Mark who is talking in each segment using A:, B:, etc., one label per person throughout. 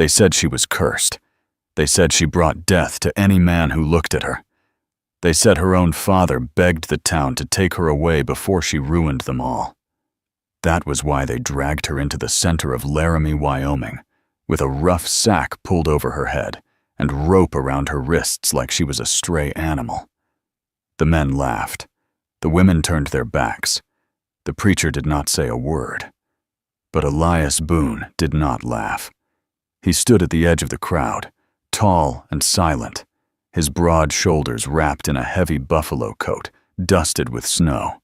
A: They said she was cursed. They said she brought death to any man who looked at her. They said her own father begged the town to take her away before she ruined them all. That was why they dragged her into the center of Laramie, Wyoming, with a rough sack pulled over her head and rope around her wrists like she was a stray animal. The men laughed. The women turned their backs. The preacher did not say a word. But Elias Boone did not laugh. He stood at the edge of the crowd, tall and silent, his broad shoulders wrapped in a heavy buffalo coat, dusted with snow.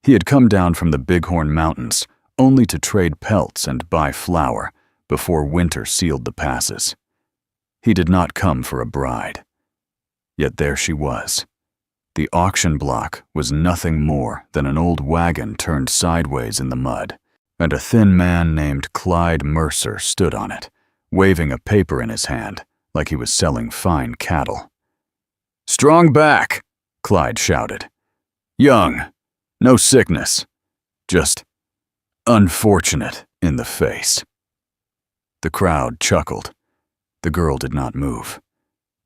A: He had come down from the Bighorn Mountains only to trade pelts and buy flour before winter sealed the passes. He did not come for a bride. Yet there she was. The auction block was nothing more than an old wagon turned sideways in the mud, and a thin man named Clyde Mercer stood on it, waving a paper in his hand like he was selling fine cattle. "Strong back," Clyde shouted. "Young, no sickness, just unfortunate in the face." The crowd chuckled. The girl did not move.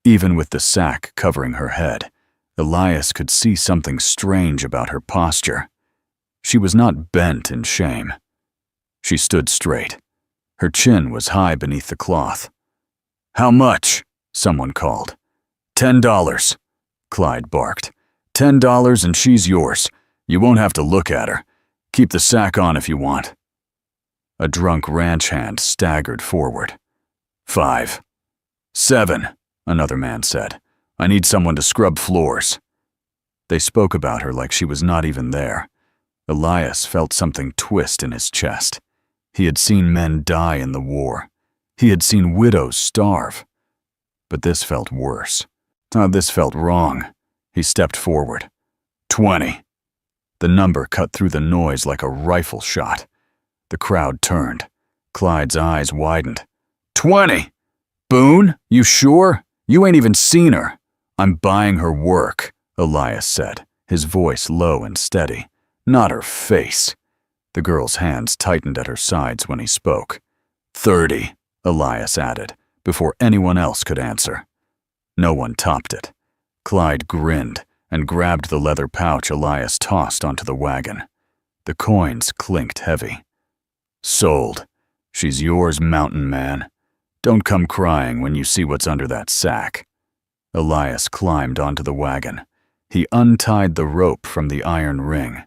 A: Even with the sack covering her head, Elias could see something strange about her posture. She was not bent in shame. She stood straight. Her chin was high beneath the cloth. "How much?" someone called. $10, Clyde barked. $10 and she's yours. You won't have to look at her. Keep the sack on if you want. A drunk ranch hand staggered forward. $5. $7, another man said. "I need someone to scrub floors." They spoke about her like she was not even there. Elias felt something twist in his chest. He had seen men die in the war. He had seen widows starve. But this felt worse. This felt wrong. He stepped forward. 20. The number cut through the noise like a rifle shot. The crowd turned. Clyde's eyes widened. 20! Boone, you sure? You ain't even seen her. "I'm buying her work," Elias said, his voice low and steady. "Not her face." The girl's hands tightened at her sides when he spoke. 30, Elias added, before anyone else could answer. No one topped it. Clyde grinned and grabbed the leather pouch Elias tossed onto the wagon. The coins clinked heavy. "Sold. She's yours, mountain man. Don't come crying when you see what's under that sack." Elias climbed onto the wagon. He untied the rope from the iron ring.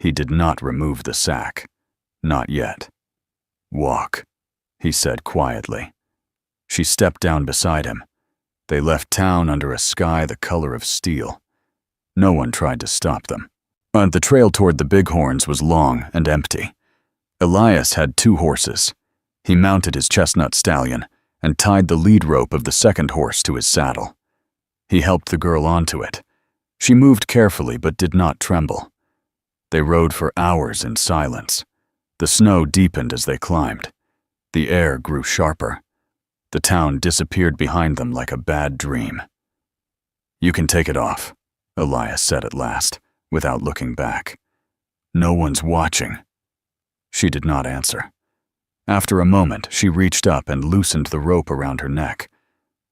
A: He did not remove the sack. Not yet. "Walk," he said quietly. She stepped down beside him. They left town under a sky the color of steel. No one tried to stop them. The trail toward the Bighorns was long and empty. Elias had 2 horses. He mounted his chestnut stallion and tied the lead rope of the second horse to his saddle. He helped the girl onto it. She moved carefully but did not tremble. They rode for hours in silence. The snow deepened as they climbed. The air grew sharper. The town disappeared behind them like a bad dream. "You can take it off," Elias said at last, without looking back. "No one's watching." She did not answer. After a moment, she reached up and loosened the rope around her neck.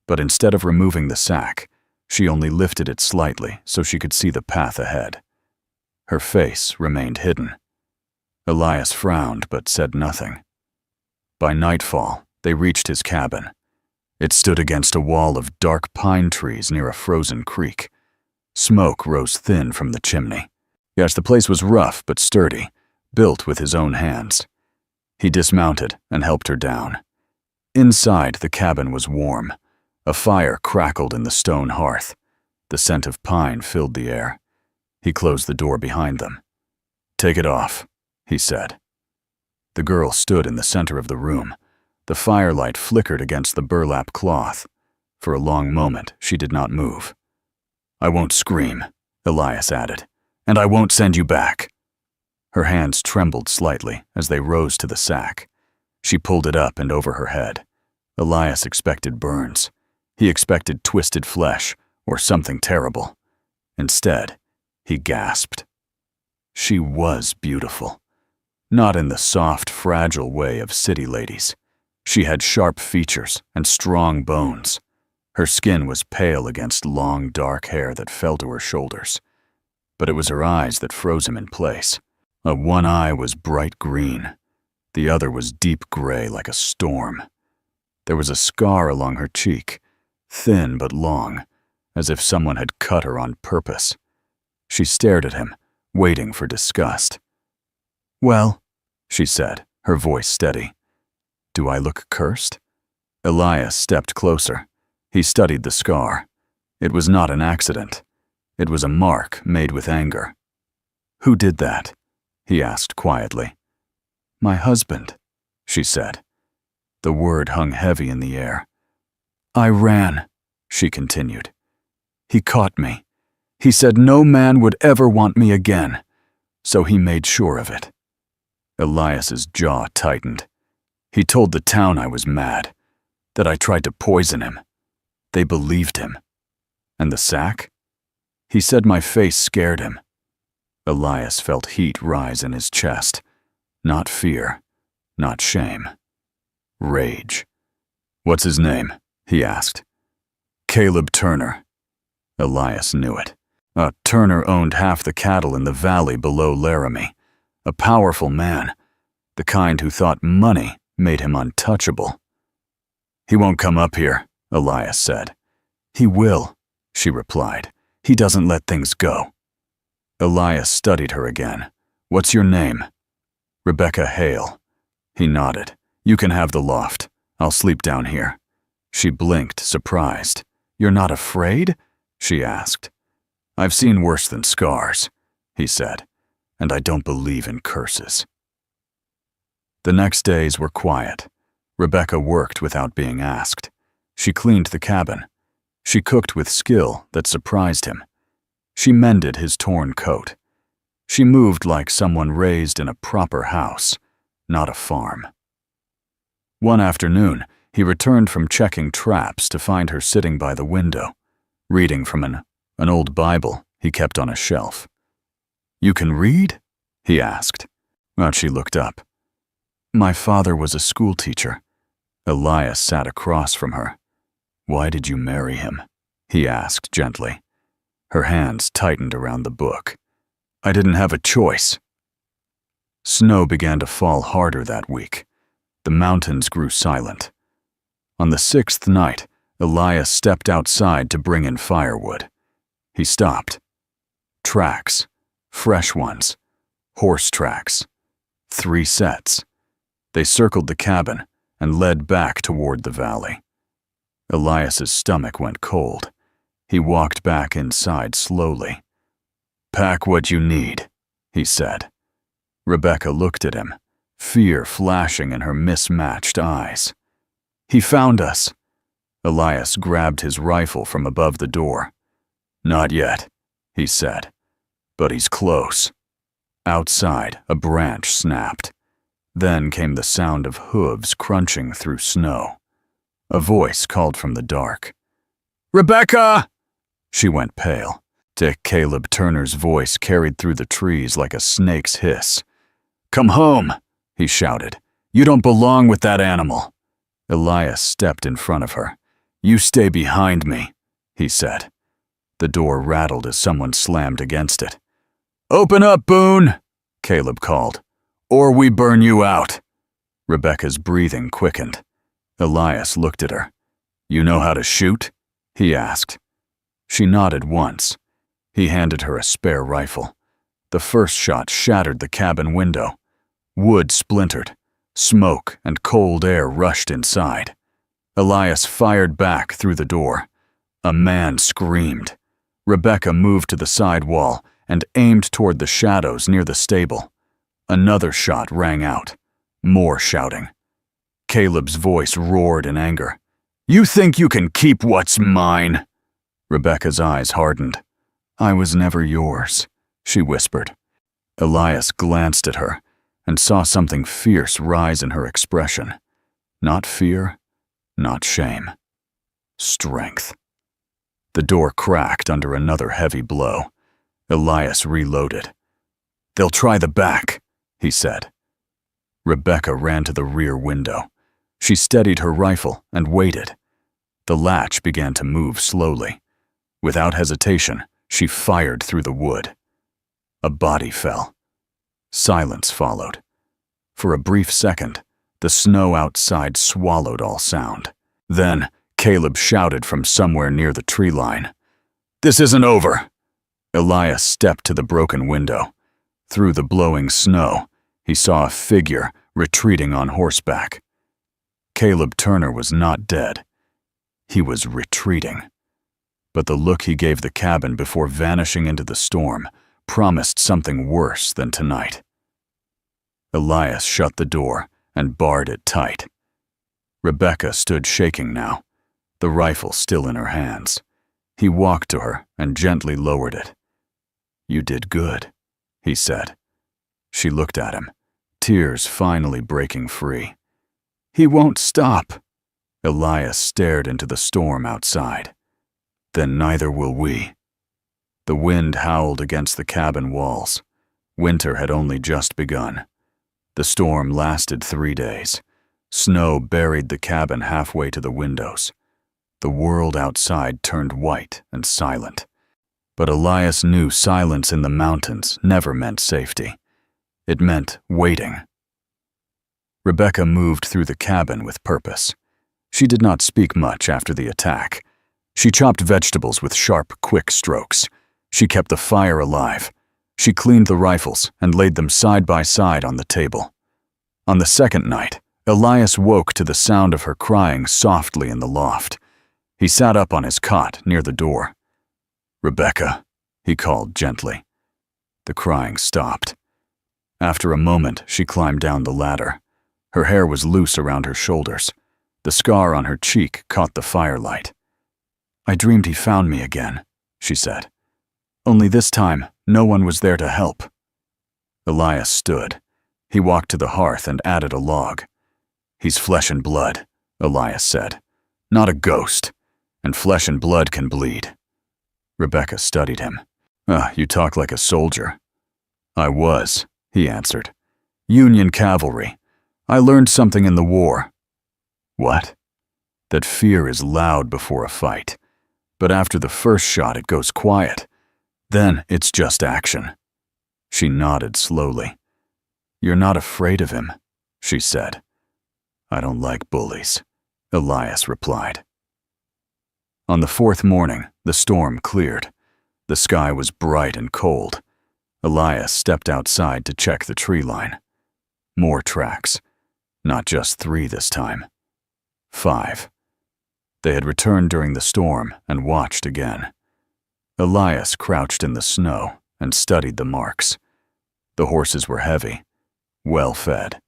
A: But instead of removing the sack, she only lifted it slightly so she could see the path ahead. Her face remained hidden. Elias frowned but said nothing. By nightfall, they reached his cabin. It stood against a wall of dark pine trees near a frozen creek. Smoke rose thin from the chimney. Yes, the place was rough but sturdy, built with his own hands. He dismounted and helped her down. Inside, the cabin was warm. A fire crackled in the stone hearth. The scent of pine filled the air. He closed the door behind them. "Take it off," he said. The girl stood in the center of the room. The firelight flickered against the burlap cloth. For a long moment, she did not move. "I won't scream," Elias added, "and I won't send you back." Her hands trembled slightly as they rose to the sack. She pulled it up and over her head. Elias expected burns. He expected twisted flesh or something terrible. Instead, he gasped. She was beautiful. Not in the soft, fragile way of city ladies. She had sharp features and strong bones. Her skin was pale against long, dark hair that fell to her shoulders. But it was her eyes that froze him in place. One eye was bright green. The other was deep gray like a storm. There was a scar along her cheek, thin but long, as if someone had cut her on purpose. She stared at him, waiting for disgust. "Well," she said, her voice steady. "Do I look cursed?" Elias stepped closer. He studied the scar. It was not an accident. It was a mark made with anger. "Who did that?" he asked quietly. "My husband," she said. The word hung heavy in the air. "I ran," she continued. "He caught me. He said no man would ever want me again, so he made sure of it." Elias's jaw tightened. "He told the town I was mad, that I tried to poison him. They believed him. And the sack? He said my face scared him." Elias felt heat rise in his chest. Not fear, not shame. Rage. "What's his name?" he asked. "Caleb Turner." Elias knew it. Turner owned half the cattle in the valley below Laramie. A powerful man, the kind who thought money made him untouchable. "He won't come up here," Elias said. "He will," she replied. "He doesn't let things go." Elias studied her again. "What's your name?" "Rebecca Hale." He nodded. "You can have the loft. I'll sleep down here." She blinked, surprised. "You're not afraid?" she asked. "I've seen worse than scars," he said, "and I don't believe in curses." The next days were quiet. Rebecca worked without being asked. She cleaned the cabin. She cooked with skill that surprised him. She mended his torn coat. She moved like someone raised in a proper house, not a farm. One afternoon, he returned from checking traps to find her sitting by the window, reading from an old Bible he kept on a shelf. "You can read?" he asked. She looked up. "My father was a schoolteacher." Elias sat across from her. "Why did you marry him?" he asked gently. Her hands tightened around the book. "I didn't have a choice." Snow began to fall harder that week. The mountains grew silent. On the 6th night, Elias stepped outside to bring in firewood. He stopped. Tracks, fresh ones, horse tracks, 3 sets. They circled the cabin and led back toward the valley. Elias's stomach went cold. He walked back inside slowly. "Pack what you need," he said. Rebecca looked at him, fear flashing in her mismatched eyes. "He found us." Elias grabbed his rifle from above the door. "Not yet," he said, "but he's close." Outside, a branch snapped. Then came the sound of hooves crunching through snow. A voice called from the dark. "Rebecca!" She went pale. Dick Caleb Turner's voice carried through the trees like a snake's hiss. "Come home," he shouted. "You don't belong with that animal." Elias stepped in front of her. "You stay behind me," he said. The door rattled as someone slammed against it. "Open up, Boone," Caleb called, "or we burn you out." Rebecca's breathing quickened. Elias looked at her. "You know how to shoot?" he asked. She nodded once. He handed her a spare rifle. The first shot shattered the cabin window. Wood splintered. Smoke and cold air rushed inside. Elias fired back through the door. A man screamed. Rebecca moved to the side wall and aimed toward the shadows near the stable. Another shot rang out. More shouting. Caleb's voice roared in anger. "You think you can keep what's mine?" Rebecca's eyes hardened. "I was never yours," she whispered. Elias glanced at her and saw something fierce rise in her expression. Not fear, not shame. Strength. The door cracked under another heavy blow. Elias reloaded. "They'll try the back," he said. Rebecca ran to the rear window. She steadied her rifle and waited. The latch began to move slowly. Without hesitation, she fired through the wood. A body fell. Silence followed. For a brief second, the snow outside swallowed all sound. Then, Caleb shouted from somewhere near the tree line. "This isn't over!" Elias stepped to the broken window. Through the blowing snow, he saw a figure retreating on horseback. Caleb Turner was not dead. He was retreating. But the look he gave the cabin before vanishing into the storm promised something worse than tonight. Elias shut the door and barred it tight. Rebecca stood shaking now, the rifle still in her hands. He walked to her and gently lowered it. "You did good," he said. She looked at him, tears finally breaking free. "He won't stop." Elias stared into the storm outside. "Then neither will we." The wind howled against the cabin walls. Winter had only just begun. The storm lasted 3 days. Snow buried the cabin halfway to the windows. The world outside turned white and silent. But Elias knew silence in the mountains never meant safety. It meant waiting. Rebecca moved through the cabin with purpose. She did not speak much after the attack. She chopped vegetables with sharp, quick strokes. She kept the fire alive. She cleaned the rifles and laid them side by side on the table. On the second night, Elias woke to the sound of her crying softly in the loft. He sat up on his cot near the door. "Rebecca," he called gently. The crying stopped. After a moment, she climbed down the ladder. Her hair was loose around her shoulders. The scar on her cheek caught the firelight. "I dreamed he found me again," she said. "Only this time, no one was there to help." Elias stood. He walked to the hearth and added a log. "He's flesh and blood," Elias said. "Not a ghost. And flesh and blood can bleed." Rebecca studied him. You talk like a soldier." "I was," he answered. "Union cavalry. I learned something in the war." "What?" "That fear is loud before a fight. But after the first shot it goes quiet. Then it's just action." She nodded slowly. "You're not afraid of him," she said. "I don't like bullies," Elias replied. On the 4th morning, the storm cleared. The sky was bright and cold. Elias stepped outside to check the tree line. More tracks. Not just 3 this time. 5. They had returned during the storm and watched again. Elias crouched in the snow and studied the marks. The horses were heavy, well fed,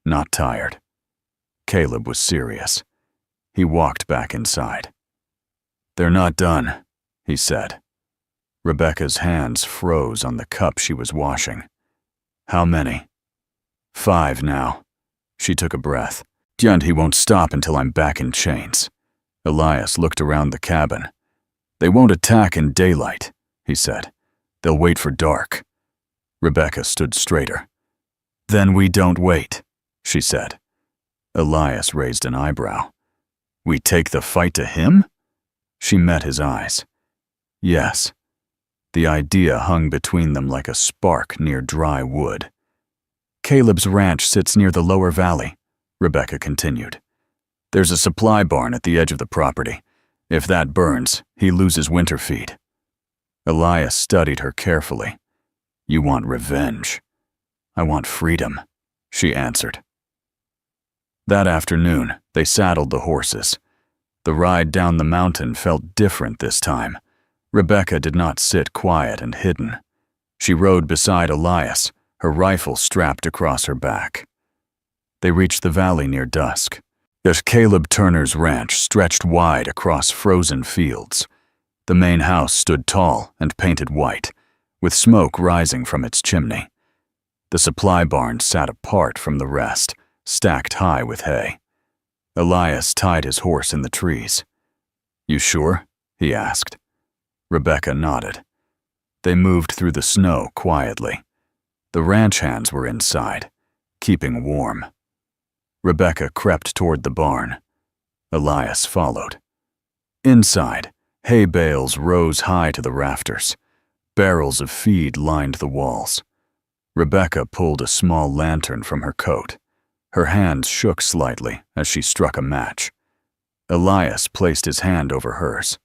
A: not tired. Caleb was serious. He walked back inside. "They're not done," he said. Rebecca's hands froze on the cup she was washing. "How many?" "5 now." She took a breath. "And he won't stop until I'm back in chains." Elias looked around the cabin. "They won't attack in daylight," he said. "They'll wait for dark." Rebecca stood straighter. "Then we don't wait," she said. Elias raised an eyebrow. "We take the fight to him?" She met his eyes. "Yes." The idea hung between them like a spark near dry wood. "Caleb's ranch sits near the lower valley," Rebecca continued. "There's a supply barn at the edge of the property. If that burns, he loses winter feed." Elias studied her carefully. "You want revenge." "I want freedom," she answered. That afternoon, they saddled the horses. The ride down the mountain felt different this time. Rebecca did not sit quiet and hidden. She rode beside Elias, her rifle strapped across her back. They reached the valley near dusk. Caleb Turner's ranch stretched wide across frozen fields. The main house stood tall and painted white, with smoke rising from its chimney. The supply barn sat apart from the rest, stacked high with hay. Elias tied his horse in the trees. "You sure?" he asked. Rebecca nodded. They moved through the snow quietly. The ranch hands were inside, keeping warm. Rebecca crept toward the barn. Elias followed. Inside, hay bales rose high to the rafters. Barrels of feed lined the walls. Rebecca pulled a small lantern from her coat. Her hands shook slightly as she struck a match. Elias placed his hand over hers.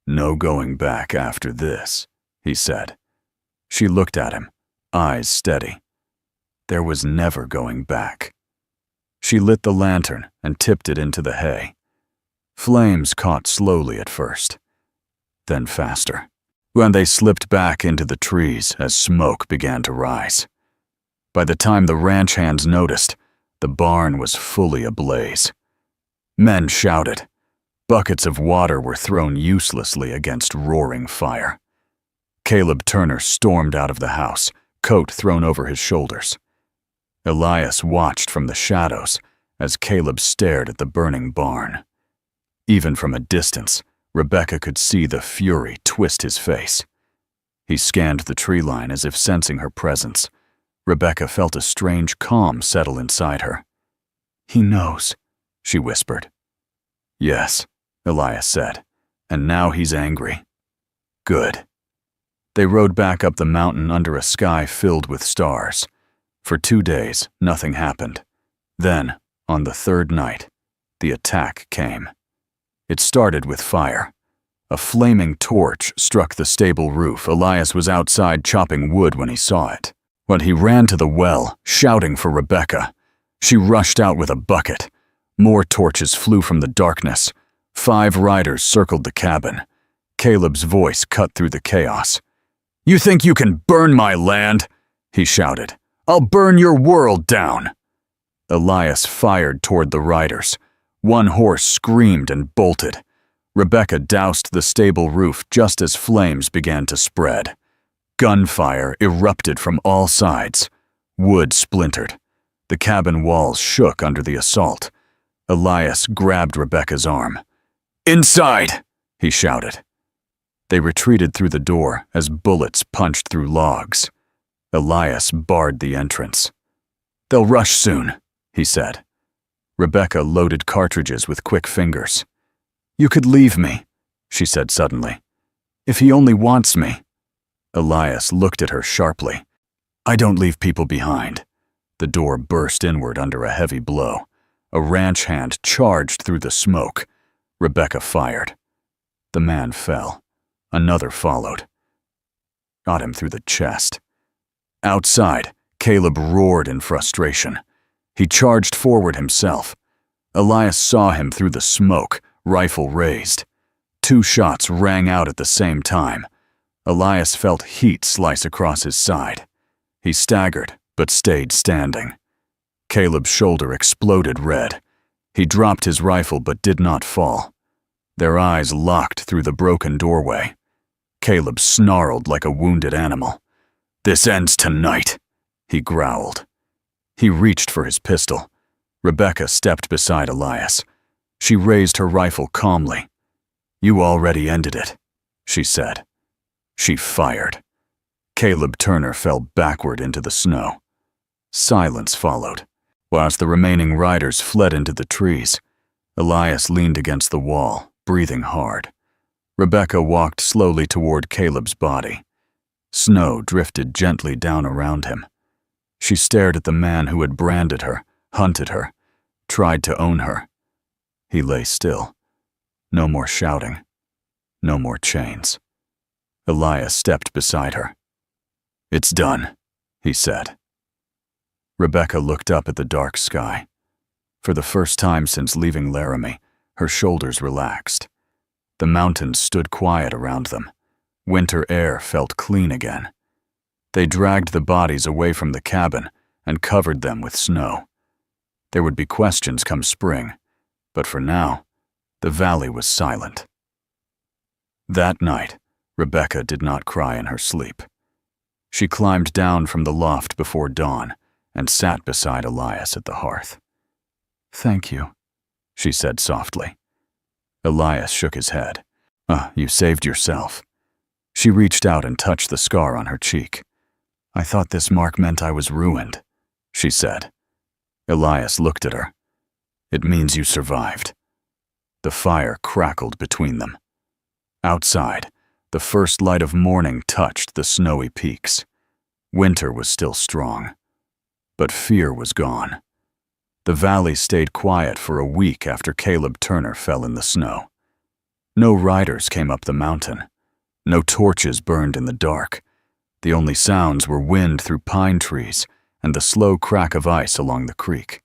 A: "No going back after this," he said. She looked at him, eyes steady. There was never going back. She lit the lantern and tipped it into the hay. Flames caught slowly at first, then faster, when they slipped back into the trees as smoke began to rise. By the time the ranch hands noticed, the barn was fully ablaze. Men shouted. Buckets of water were thrown uselessly against roaring fire. Caleb Turner stormed out of the house, coat thrown over his shoulders. Elias watched from the shadows as Caleb stared at the burning barn. Even from a distance, Rebecca could see the fury twist his face. He scanned the tree line as if sensing her presence. Rebecca felt a strange calm settle inside her. "He knows," she whispered. "Yes," Elias said, "and now he's angry." "Good." They rode back up the mountain under a sky filled with stars. For 2 days, nothing happened. Then, on the third night, the attack came. It started with fire. A flaming torch struck the stable roof. Elias was outside chopping wood when he saw it. But he ran to the well, shouting for Rebecca. She rushed out with a bucket. More torches flew from the darkness. 5 riders circled the cabin. Caleb's voice cut through the chaos. "You think you can burn my land?" he shouted. "I'll burn your world down." Elias fired toward the riders. One horse screamed and bolted. Rebecca doused the stable roof just as flames began to spread. Gunfire erupted from all sides. Wood splintered. The cabin walls shook under the assault. Elias grabbed Rebecca's arm. "Inside!" he shouted. They retreated through the door as bullets punched through logs. Elias barred the entrance. "They'll rush soon," he said. Rebecca loaded cartridges with quick fingers. "You could leave me," she said suddenly. "If he only wants me." Elias looked at her sharply. "I don't leave people behind." The door burst inward under a heavy blow. A ranch hand charged through the smoke. Rebecca fired. The man fell. Another followed. Got him through the chest. Outside, Caleb roared in frustration. He charged forward himself. Elias saw him through the smoke, rifle raised. 2 shots rang out at the same time. Elias felt heat slice across his side. He staggered, but stayed standing. Caleb's shoulder exploded red. He dropped his rifle but did not fall. Their eyes locked through the broken doorway. Caleb snarled like a wounded animal. "This ends tonight," he growled. He reached for his pistol. Rebecca stepped beside Elias. She raised her rifle calmly. "You already ended it," she said. She fired. Caleb Turner fell backward into the snow. Silence followed, whilst the remaining riders fled into the trees. Elias leaned against the wall, breathing hard. Rebecca walked slowly toward Caleb's body. Snow drifted gently down around him. She stared at the man who had branded her, hunted her, tried to own her. He lay still. No more shouting. No more chains. Elias stepped beside her. "It's done," he said. Rebecca looked up at the dark sky. For the first time since leaving Laramie, her shoulders relaxed. The mountains stood quiet around them. Winter air felt clean again. They dragged the bodies away from the cabin and covered them with snow. There would be questions come spring, but for now, the valley was silent. That night, Rebecca did not cry in her sleep. She climbed down from the loft before dawn and sat beside Elias at the hearth. "Thank you," she said softly. Elias shook his head. You saved yourself." She reached out and touched the scar on her cheek. "I thought this mark meant I was ruined," she said. Elias looked at her. It means you survived." The fire crackled between them. Outside, the first light of morning touched the snowy peaks. Winter was still strong, but fear was gone. The valley stayed quiet for a week after Caleb Turner fell in the snow. No riders came up the mountain. No torches burned in the dark. The only sounds were wind through pine trees and the slow crack of ice along the creek.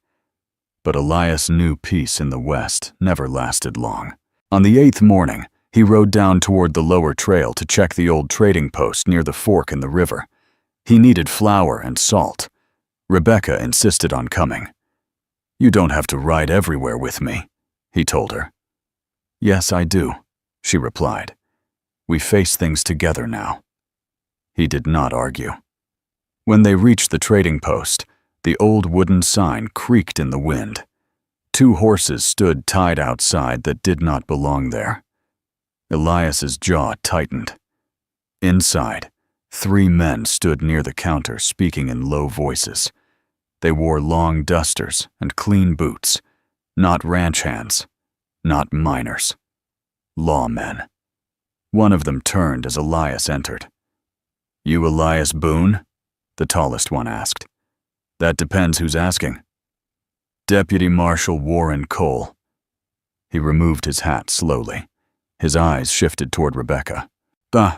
A: But Elias knew peace in the west never lasted long. On the 8th morning, he rode down toward the lower trail to check the old trading post near the fork in the river. He needed flour and salt. Rebecca insisted on coming. "You don't have to ride everywhere with me," he told her. "Yes, I do," she replied. "We face things together now." He did not argue. When they reached the trading post, the old wooden sign creaked in the wind. 2 horses stood tied outside that did not belong there. Elias's jaw tightened. Inside, 3 men stood near the counter speaking in low voices. They wore long dusters and clean boots, not ranch hands, not miners. Lawmen. One of them turned as Elias entered. "You Elias Boone?" the tallest one asked. "That depends who's asking." "Deputy Marshal Warren Cole." He removed his hat slowly. His eyes shifted toward Rebecca.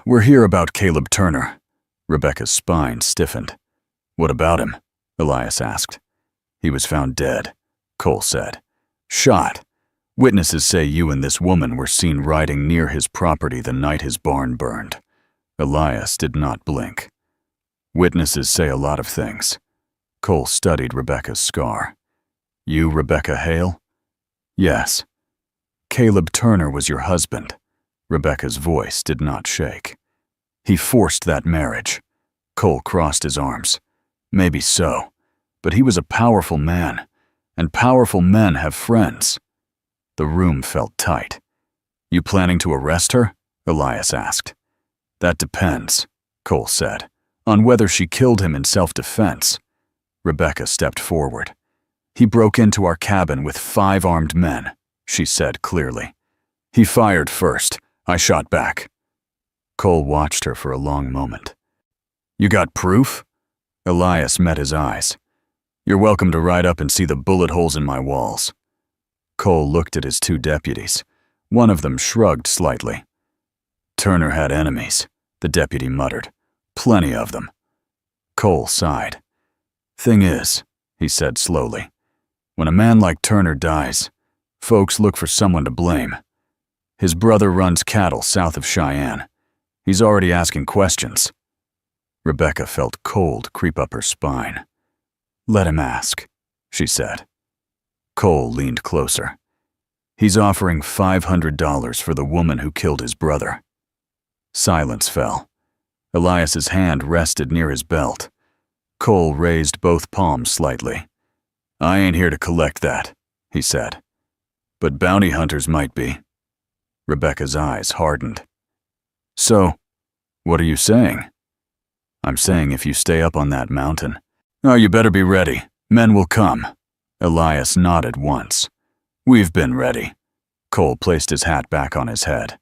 A: We're here about Caleb Turner." Rebecca's spine stiffened. "What about him?" Elias asked. "He was found dead," Cole said. "Shot. Witnesses say you and this woman were seen riding near his property the night his barn burned." Elias did not blink. "Witnesses say a lot of things." Cole studied Rebecca's scar. "You Rebecca Hale?" "Yes." "Caleb Turner was your husband." Rebecca's voice did not shake. "He forced that marriage." Cole crossed his arms. "Maybe so, but he was a powerful man, and powerful men have friends." The room felt tight. "You planning to arrest her?" Elias asked. "That depends," Cole said, "on whether she killed him in self-defense." Rebecca stepped forward. "He broke into our cabin with 5 armed men," she said clearly. "He fired first. I shot back." Cole watched her for a long moment. "You got proof?" Elias met his eyes. "You're welcome to ride up and see the bullet holes in my walls." Cole looked at his 2 deputies. One of them shrugged slightly. "Turner had enemies," the deputy muttered. "Plenty of them." Cole sighed. "Thing is," he said slowly, "when a man like Turner dies, folks look for someone to blame. His brother runs cattle south of Cheyenne. He's already asking questions." Rebecca felt cold creep up her spine. "Let him ask," she said. Cole leaned closer. "He's offering $500 for the woman who killed his brother." Silence fell. Elias's hand rested near his belt. Cole raised both palms slightly. "I ain't here to collect that," he said. "But bounty hunters might be." Rebecca's eyes hardened. "So, what are you saying?" "I'm saying if you stay up on that mountain." "Oh, you better be ready. Men will come." Elias nodded once. "We've been ready." Cole placed his hat back on his head.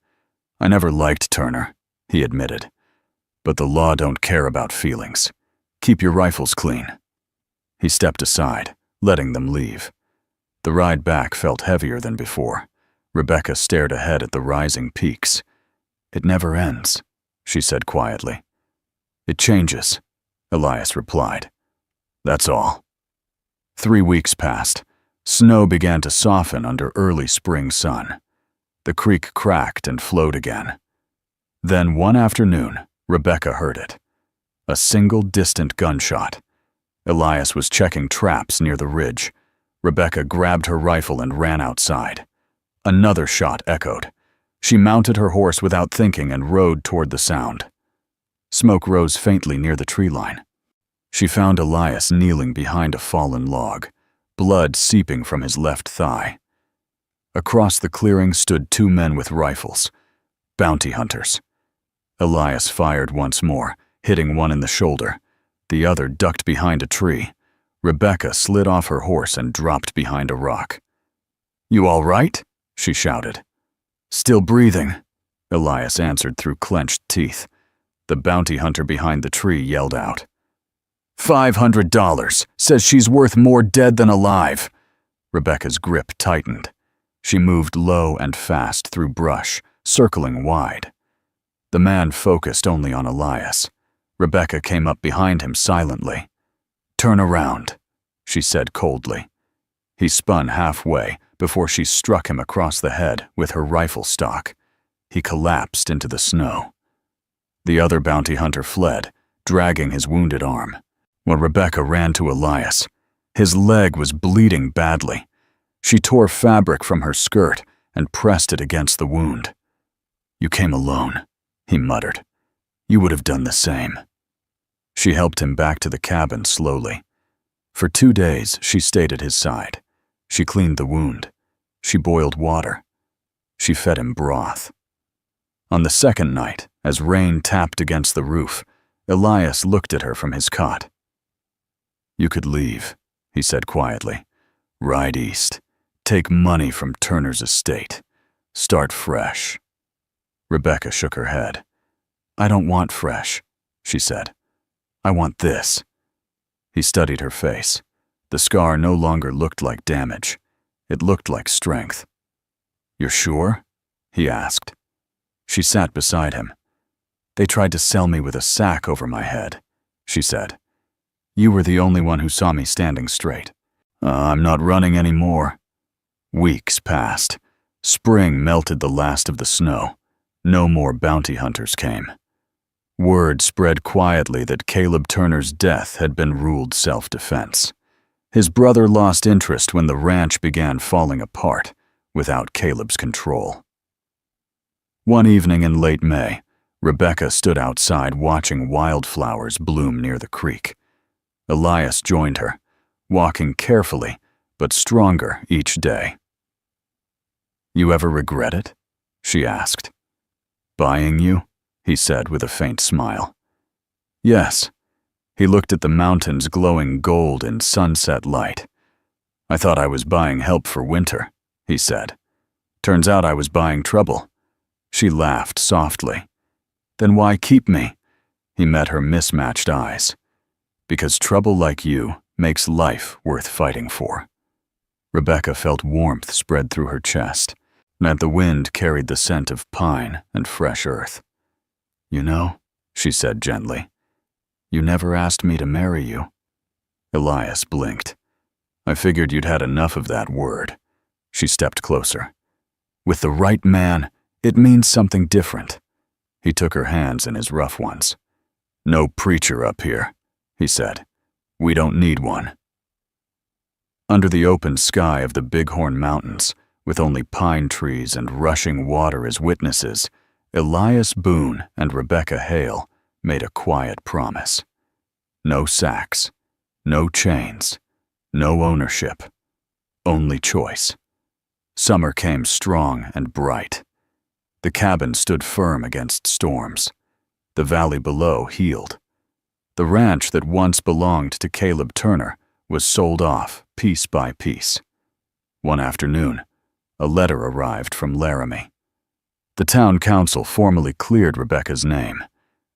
A: "I never liked Turner," he admitted. "But the law don't care about feelings. Keep your rifles clean." He stepped aside, letting them leave. The ride back felt heavier than before. Rebecca stared ahead at the rising peaks. "It never ends," she said quietly. "It changes," Elias replied. "That's all." 3 weeks passed. Snow began to soften under early spring sun. The creek cracked and flowed again. Then one afternoon, Rebecca heard it. A single distant gunshot. Elias was checking traps near the ridge. Rebecca grabbed her rifle and ran outside. Another shot echoed. She mounted her horse without thinking and rode toward the sound. Smoke rose faintly near the tree line. She found Elias kneeling behind a fallen log, blood seeping from his left thigh. Across the clearing stood 2 men with rifles, bounty hunters. Elias fired once more, hitting one in the shoulder. The other ducked behind a tree. Rebecca slid off her horse and dropped behind a rock. You all right? She shouted. Still breathing, Elias answered through clenched teeth. The bounty hunter behind the tree yelled out. $500, says she's worth more dead than alive. Rebecca's grip tightened. She moved low and fast through brush, circling wide. The man focused only on Elias. Rebecca came up behind him silently. Turn around, she said coldly. He spun halfway before she struck him across the head with her rifle stock. He collapsed into the snow. The other bounty hunter fled, dragging his wounded arm, while Rebecca ran to Elias. His leg was bleeding badly. She tore fabric from her skirt and pressed it against the wound. You came alone, he muttered. You would have done the same. She helped him back to the cabin slowly. For 2 days, she stayed at his side. She cleaned the wound. She boiled water. She fed him broth. On the second night, as rain tapped against the roof, Elias looked at her from his cot. You could leave, he said quietly. Ride east. Take money from Turner's estate. Start fresh. Rebecca shook her head. I don't want fresh, she said. I want this. He studied her face. The scar no longer looked like damage. It looked like strength. You're sure? He asked. She sat beside him. They tried to sell me with a sack over my head, she said. You were the only one who saw me standing straight. I'm not running anymore. Weeks passed. Spring melted the last of the snow. No more bounty hunters came. Word spread quietly that Caleb Turner's death had been ruled self-defense. His brother lost interest when the ranch began falling apart without Caleb's control. One evening in late May, Rebecca stood outside watching wildflowers bloom near the creek. Elias joined her, walking carefully but stronger each day. You ever regret it? She asked. Buying you? He said with a faint smile. Yes. He looked at the mountains glowing gold in sunset light. I thought I was buying help for winter, he said. Turns out I was buying trouble. She laughed softly. Then why keep me? He met her mismatched eyes. Because trouble like you makes life worth fighting for. Rebecca felt warmth spread through her chest, and the wind carried the scent of pine and fresh earth. You know, she said gently, you never asked me to marry you. Elias blinked. I figured you'd had enough of that word. She stepped closer. With the right man, it means something different. He took her hands in his rough ones. No preacher up here, he said. We don't need one. Under the open sky of the Bighorn Mountains, with only pine trees and rushing water as witnesses, Elias Boone and Rebecca Hale made a quiet promise. No sacks, no chains, no ownership, only choice. Summer came strong and bright. The cabin stood firm against storms. The valley below healed. The ranch that once belonged to Caleb Turner was sold off piece by piece. One afternoon, a letter arrived from Laramie. The town council formally cleared Rebecca's name.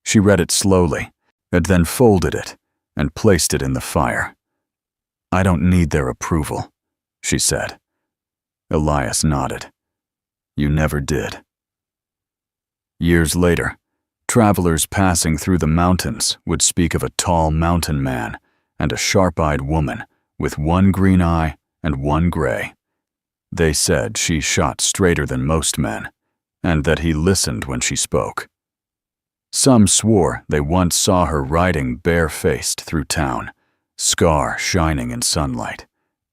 A: She read it slowly, and then folded it and placed it in the fire. I don't need their approval, she said. Elias nodded. You never did. Years later, travelers passing through the mountains would speak of a tall mountain man and a sharp-eyed woman with one green eye and one gray. They said she shot straighter than most men, and that he listened when she spoke. Some swore they once saw her riding bare-faced through town, scar shining in sunlight,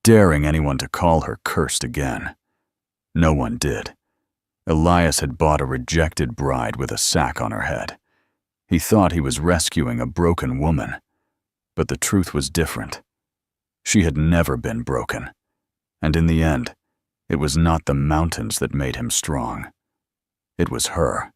A: daring anyone to call her cursed again. No one did. Elias had bought a rejected bride with a sack on her head. He thought he was rescuing a broken woman, but the truth was different. She had never been broken, and in the end, it was not the mountains that made him strong. It was her.